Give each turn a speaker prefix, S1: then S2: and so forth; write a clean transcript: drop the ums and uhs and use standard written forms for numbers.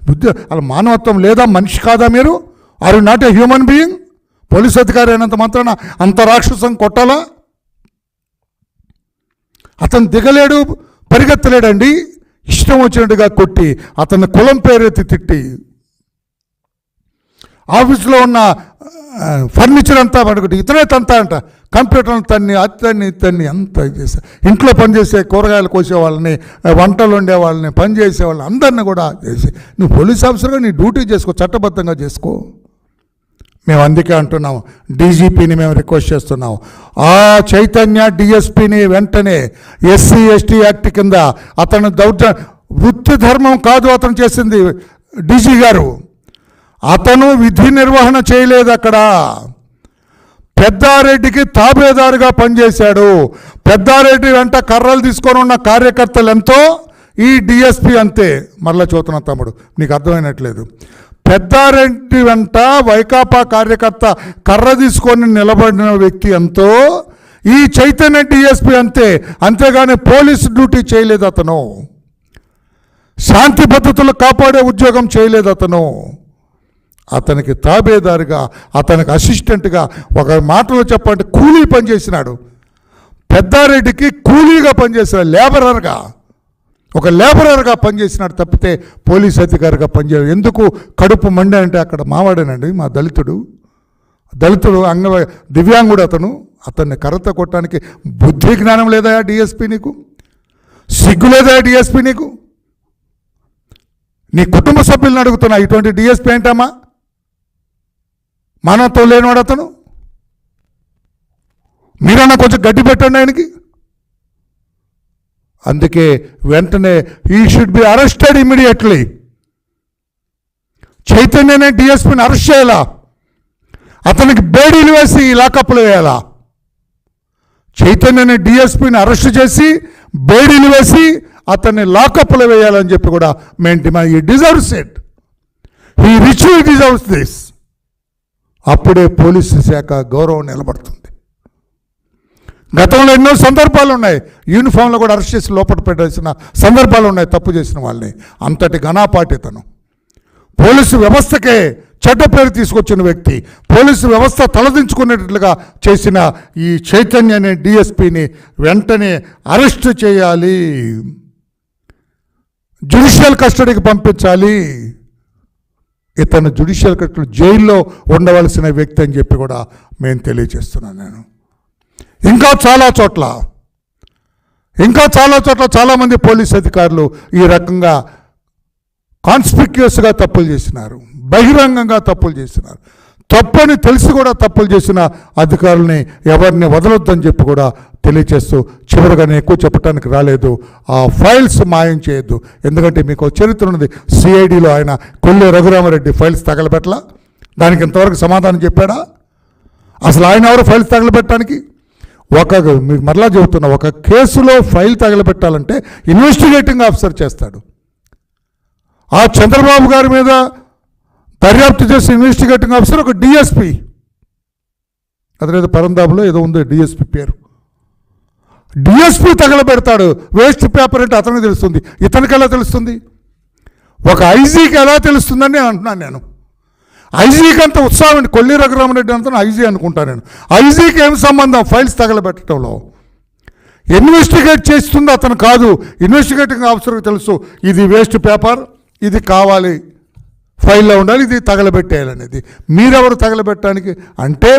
S1: బుద్ధి అలా మానవత్వం లేదా? మనిషి కాదా మీరు? Are you not a human being? Police అధికారి అయినంత మాత్రాన అంత రాక్షసం కొట్టాలా? అతను దిగలేడు, పరిగెత్తలేడండి. ఇష్టం వచ్చినట్టుగా కొట్టి అతన్ని కులం పేరెత్తి తిట్టి ఆఫీసులో ఉన్న ఫర్నిచర్ అంతా పడుకుంటే ఇతనే తంతా అంట. కంప్యూటర్ తన్ని అతన్ని అంతా చేసా. ఇంట్లో పనిచేసే కూరగాయలు కోసే వాళ్ళని, వంటలు వండే వాళ్ళని, పని చేసే వాళ్ళని అందరిని కూడా చేసి నువ్వు పోలీస్ ఆఫీసర్గా నీ డ్యూటీ చేసుకో, చట్టబద్ధంగా చేసుకో. మేము అందుకే అంటున్నాము, డీజీపీని మేము రిక్వెస్ట్ చేస్తున్నాము, ఆ చైతన్య డిఎస్పీని వెంటనే ఎస్సీ ఎస్టీ యాక్ట్ కింద అతను వృత్తి ధర్మం కాదు అతను చేసింది. డీజీ గారు అతను విధి నిర్వహణ చేయలేదు. అక్కడ పెద్దారెడ్డికి తాబేదారుగా పనిచేశాడు. పెద్దారెడ్డి వెంట కర్రలు తీసుకొని ఉన్న కార్యకర్తలు ఎంతో, ఈ డిఎస్పీ అంతే. మరలా చూస్తున్నా తమ్ముడు, నీకు అర్థమైనట్లేదు. పెద్దారెడ్డి వెంట వైకాపా కార్యకర్త కర్ర తీసుకొని నిలబడిన వ్యక్తి ఎంతో, ఈ చైతన్య డిఎస్పీ అంతే. అంతేగాని పోలీసు డ్యూటీ చేయలేదు అతను. శాంతి భద్రతలు కాపాడే ఉద్యోగం చేయలేదు అతను. అతనికి తాబేదారుగా, అతనికి అసిస్టెంట్గా, ఒక మాటలో చెప్పంటే కూలీ పనిచేసినాడు. పెద్దారెడ్డికి కూలీగా పనిచేసినాడు, లేబరర్గా, ఒక లేబరర్గా పనిచేసినాడు తప్పితే పోలీస్ అధికారిగా పనిచేయడు. ఎందుకు కడుపు మండే అంటే అక్కడ మావాడేనండి, మా దళితుడు దివ్యాంగుడు అతను. అతన్ని కర్రతో కొట్టడానికి బుద్ధి జ్ఞానం లేదా డిఎస్పీ నీకు? సిగ్గు లేదా డిఎస్పీ నీకు? నీ కుటుంబ సభ్యులను అడుగుతున్నా, ఇటువంటి డిఎస్పీ ఏంటమ్మా? మానవత్వం లేనివాడు అతను. మీరన్నా కొంచెం గడ్డి పెట్టండి ఆయనకి. అందుకే వెంటనే he should be arrested immediately. చైతన్యనే డిఎస్పీని అరెస్ట్ చేయాలా, అతనికి బేడీలు వేసి లాకప్లో వేయాలా. చైతన్యనే డిఎస్పీని అరెస్ట్ చేసి బేడీలు వేసి అతన్ని లాకప్లో వేయాలని చెప్పి కూడా మేము demand. He deserves it, he richly deserves this. అప్పుడే పోలీసు శాఖ గౌరవం నిలబడుతుంది. గతంలో ఎన్నో సందర్భాలు ఉన్నాయి, యూనిఫామ్లో కూడా అరెస్ట్ చేసి లోపల పెట్టాల్సిన సందర్భాలు ఉన్నాయి తప్పు చేసిన వాళ్ళని. అంతటి ఘనాపాటితను, పోలీసు వ్యవస్థకే చెడ్డ పేరు తీసుకొచ్చిన వ్యక్తి, పోలీసు వ్యవస్థ తలదించుకునేటట్లుగా చేసిన ఈ చైతన్య అనే డిఎస్పీని వెంటనే అరెస్ట్ చేయాలి, జ్యుడిషియల్ కస్టడీకి పంపించాలి. ఇతను జ్యుడిషియల్ కస్టడీ జైల్లో ఉండవలసిన వ్యక్తి అని చెప్పి కూడా మేము తెలియజేస్తున్నాను. నేను ఇంకా చాలా చోట్ల చాలామంది పోలీస్ అధికారులు ఈ రకంగా కాన్స్పిక్యూస్గా తప్పులు చేసినారు, బహిరంగంగా తప్పులు చేసినారు. తప్పని తెలిసి కూడా తప్పులు చేసిన అధికారుల్ని ఎవరిని వదలొద్దని చెప్పి కూడా తెలియచేస్తూ, చివరిగా నేను ఎక్కువ చెప్పడానికి రాలేదు, ఆ ఫైల్స్ మాయం చేయొద్దు. ఎందుకంటే మీకు చరిత్ర ఉన్నది. సిఐడిలో ఆయన కొల్లి రఘురామరెడ్డి ఫైల్స్ తగలబెట్టలా, దానికి ఇంతవరకు సమాధానం చెప్పాడా? అసలు ఆయన ఎవరు ఫైల్స్ తగలబెట్టడానికి? మీకు మరలా చెబుతున్నా, ఒక కేసులో ఫైల్ తగలబెట్టాలంటే ఇన్వెస్టిగేటింగ్ ఆఫీసర్ చేస్తాడు. ఆ చంద్రబాబు గారి మీద దర్యాప్తు చేసే ఇన్వెస్టిగేటింగ్ ఆఫీసర్ ఒక డిఎస్పీ, అదేదో పరందాబులో ఏదో ఉంది డిఎస్పీ పేరు. డిఎస్పీ తగలబెడతాడు. వేస్ట్ పేపర్ అంటే అతనికి తెలుస్తుంది, ఇతనికి ఎలా తెలుస్తుంది? ఒక ఐజీకి ఎలా తెలుస్తుందని అంటున్నాను నేను. ఐజీకి అంత ఉత్సాహం అండి, కొల్లి రఘురామరెడ్డి అంతా ఐజీ అనుకుంటాను నేను. ఐజీకి ఏం సంబంధం ఫైల్స్ తగలబెట్టడంలో? ఇన్వెస్టిగేట్ చేస్తుంది అతను కాదు, ఇన్వెస్టిగేటింగ్ ఆఫీసర్కి తెలుసు ఇది వేస్ట్ పేపర్, ఇది కావాలి ఫైల్లో ఉండాలి, ఇది తగలబెట్టేయాలనేది. మీరెవరు తగలబెట్టడానికి అంటే?